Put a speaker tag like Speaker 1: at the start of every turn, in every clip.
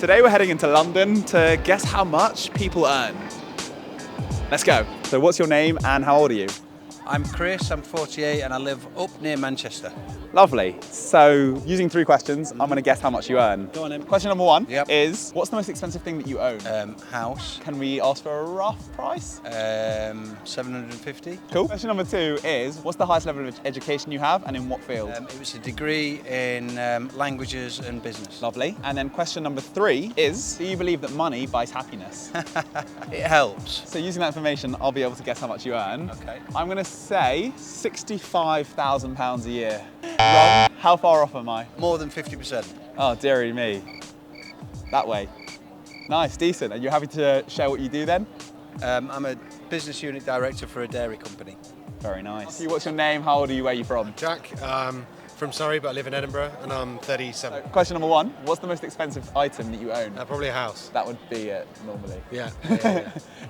Speaker 1: Today we're heading into London to guess how much people earn. Let's go. So what's your name and how old are you?
Speaker 2: I'm Chris, I'm 48 and I live up near Manchester.
Speaker 1: Lovely. So using 3 questions, I'm going to guess how much you earn.
Speaker 2: Go on then.
Speaker 1: Question number 1
Speaker 2: Yep.
Speaker 1: is, what's the most expensive thing that you own?
Speaker 2: House,
Speaker 1: Can we ask for a rough price?
Speaker 2: 750.
Speaker 1: Cool. Question number 2 is, what's the highest level of education you have and in what field?
Speaker 2: It was a degree in languages and business.
Speaker 1: Lovely. And then question number 3 is, do you believe that money buys happiness?
Speaker 2: It helps.
Speaker 1: So using that information, I'll be able to guess how much you earn.
Speaker 2: Okay.
Speaker 1: I'm going to say £65,000 a year. Wrong. How far off am I?
Speaker 2: More than 50%.
Speaker 1: Oh, dearie me. That way. Nice, decent. Are you happy to share what you do then?
Speaker 2: I'm a business unit director for a dairy company.
Speaker 1: Very nice. What's your name? How old are you? Where are you from?
Speaker 3: Jack, from Surrey, but I live in Edinburgh, and I'm 37.
Speaker 1: Question number 1. What's the most expensive item that you own?
Speaker 3: Probably a house.
Speaker 1: That would be it, normally.
Speaker 3: Yeah.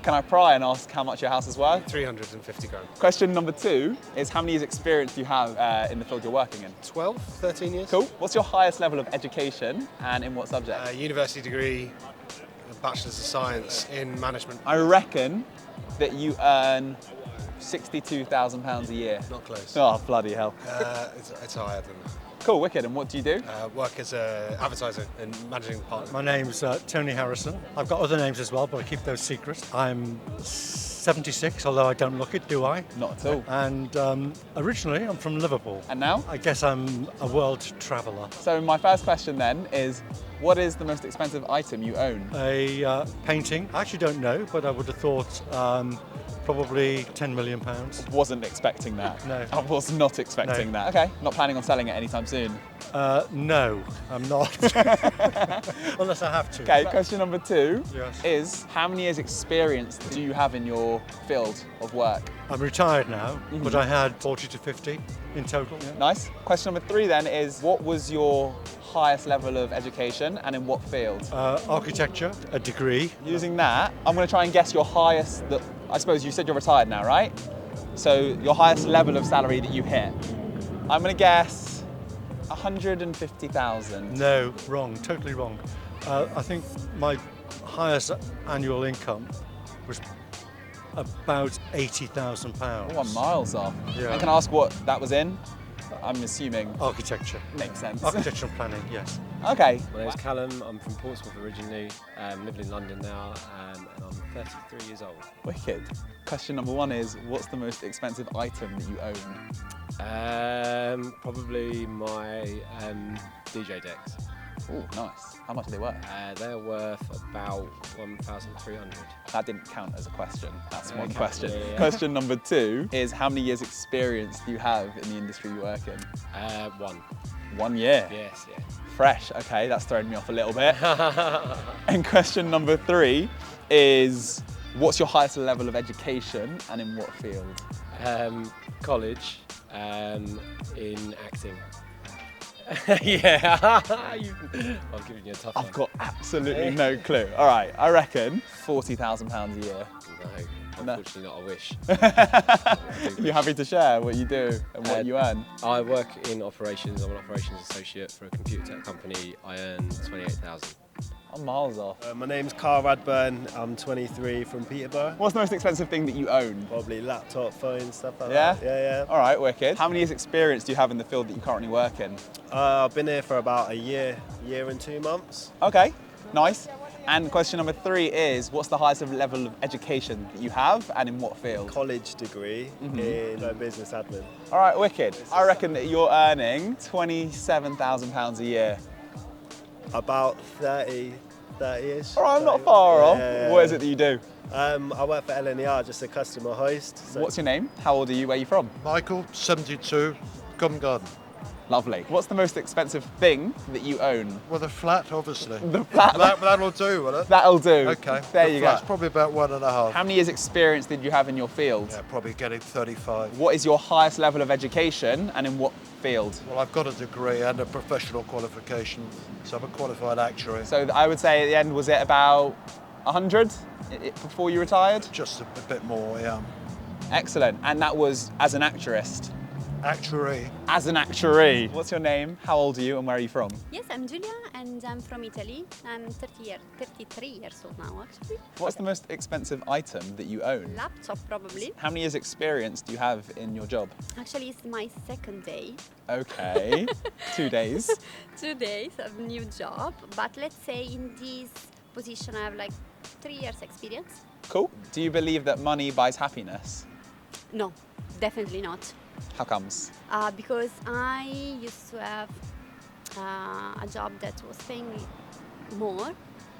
Speaker 1: Can I pry and ask how much your house is worth?
Speaker 3: 350 grand.
Speaker 1: Question number 2 is, how many years experience do you have in the field you're working in?
Speaker 3: 12, 13 years.
Speaker 1: Cool. What's your highest level of education and in what subject?
Speaker 3: University degree, a Bachelor's of Science in Management.
Speaker 1: I reckon that you earn £62,000 a year.
Speaker 3: Not close.
Speaker 1: Oh, bloody hell.
Speaker 3: It's higher than that.
Speaker 1: Cool, wicked. And what do you do?
Speaker 3: Work as an advertiser and managing partner.
Speaker 4: My name's Tony Harrison. I've got other names as well, but I keep those secret. I'm 76, although I don't look it, do I?
Speaker 1: Not at all.
Speaker 4: And originally, I'm from Liverpool.
Speaker 1: And now?
Speaker 4: I guess I'm a world traveller.
Speaker 1: So my first question then is, what is the most expensive item you own?
Speaker 4: A painting. I actually don't know, but I would have thought probably £10 million.
Speaker 1: Wasn't expecting that.
Speaker 4: No.
Speaker 1: I was not expecting that. Okay, not planning on selling it anytime soon.
Speaker 4: No, I'm not. Unless I have to.
Speaker 1: Okay, question number 2
Speaker 4: Yes.
Speaker 1: is, how many years experience do you have in your field of work?
Speaker 4: I'm retired now, but I had 40 to 50 in total.
Speaker 1: Nice. Question number 3 then is, what was your highest level of education and in what field?
Speaker 4: Architecture, a degree.
Speaker 1: Using that, I'm going to try and guess your highest, I suppose you said you're retired now, right? So your highest level of salary that you hit. I'm going to guess 150,000.
Speaker 4: No, wrong, totally wrong. I think my highest annual income was about £80,000.
Speaker 1: Oh, I'm miles off.
Speaker 4: Yeah.
Speaker 1: And can I ask what that was in? I'm assuming.
Speaker 4: Architecture.
Speaker 1: Makes sense.
Speaker 4: Architecture and planning, yes.
Speaker 1: Okay.
Speaker 5: My name's Callum, I'm from Portsmouth originally, living in London now, and I'm 33 years old.
Speaker 1: Wicked. Question number 1 is, what's the most expensive item that you own?
Speaker 5: Probably my DJ decks.
Speaker 1: Oh, nice. How much are they worth?
Speaker 5: They're worth about 1,300.
Speaker 1: That didn't count as a question. That's one
Speaker 5: Okay.
Speaker 1: question.
Speaker 5: Yeah.
Speaker 1: Question number 2 is, how many years experience do you have in the industry you work in?
Speaker 5: 1.
Speaker 1: 1 year.
Speaker 5: Yes, yeah.
Speaker 1: Fresh. Okay, that's thrown me off a little bit. And question number 3 is, what's your highest level of education and in what field?
Speaker 5: College, in acting. Yeah, I'm giving you a tough one.
Speaker 1: I've got absolutely no clue. All right, I reckon £40,000 a year.
Speaker 5: No, unfortunately not, I wish.
Speaker 1: You happy to share what you do and what you earn?
Speaker 5: I work in operations, I'm an operations associate for a computer tech company. I earn 28,000.
Speaker 1: I'm miles off.
Speaker 6: My name's Carl Radburn, I'm 23 from Peterborough.
Speaker 1: What's the most expensive thing that you own?
Speaker 6: Probably laptop, phone, stuff like
Speaker 1: Yeah?
Speaker 6: that. Yeah.
Speaker 1: All right, wicked. How many years experience do you have in the field that you currently work in?
Speaker 6: I've been here for about a year and 2 months.
Speaker 1: Okay, nice. And question number 3 is, what's the highest level of education that you have and in what field?
Speaker 6: College degree in business admin.
Speaker 1: All right, wicked. I reckon that you're earning £27,000 a year.
Speaker 6: About 30-ish.
Speaker 1: All right, I'm not far off.
Speaker 6: Yeah.
Speaker 1: What is it that you do?
Speaker 6: I work for LNER, just a customer host. So
Speaker 1: What's your name? How old are you? Where are you from?
Speaker 3: Michael, 72, Covent Garden.
Speaker 1: Lovely. What's the most expensive thing that you own?
Speaker 3: Well, the flat, obviously.
Speaker 1: The flat.
Speaker 3: That'll do, will it?
Speaker 1: That'll do.
Speaker 3: Okay.
Speaker 1: There
Speaker 3: the
Speaker 1: you
Speaker 3: flat's
Speaker 1: go.
Speaker 3: probably about 1.5.
Speaker 1: How many years experience did you have in your field?
Speaker 3: Yeah, probably getting 35.
Speaker 1: What is your highest level of education and in what field?
Speaker 3: Well, I've got a degree and a professional qualification, so I'm a qualified actuary.
Speaker 1: So I would say at the end, was it about 100 before you retired?
Speaker 3: Just a bit more, yeah.
Speaker 1: Excellent. And that was as an actuarist?
Speaker 3: Actuary.
Speaker 1: As an actuary. What's your name? How old are you and where are you from?
Speaker 7: Yes, I'm Julia and I'm from Italy. I'm 33 years old now actually.
Speaker 1: What's the most expensive item that you own?
Speaker 7: Laptop probably.
Speaker 1: How many years experience do you have in your job?
Speaker 7: Actually, it's my second day.
Speaker 1: Okay, 2 days.
Speaker 7: 2 days of new job, but let's say in this position I have like 3 years experience.
Speaker 1: Cool. Do you believe that money buys happiness?
Speaker 7: No, definitely not.
Speaker 1: How comes?
Speaker 7: Because I used to have a job that was paying me more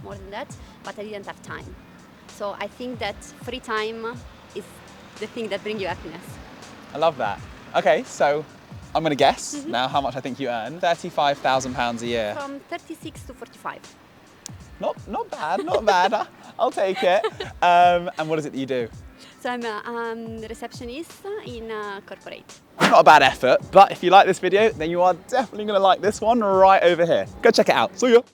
Speaker 7: than that, but I didn't have time. So I think that free time is the thing that brings you happiness.
Speaker 1: I love that. Okay, so I'm going to guess now how much I think you earn. £35,000 a year.
Speaker 7: From 36 to 45.
Speaker 1: Not bad, not bad. I'll take it. And what is it that you do?
Speaker 7: So I'm a receptionist in a corporate.
Speaker 1: Not a bad effort, but if you like this video, then you are definitely going to like this one right over here. Go check it out. See ya.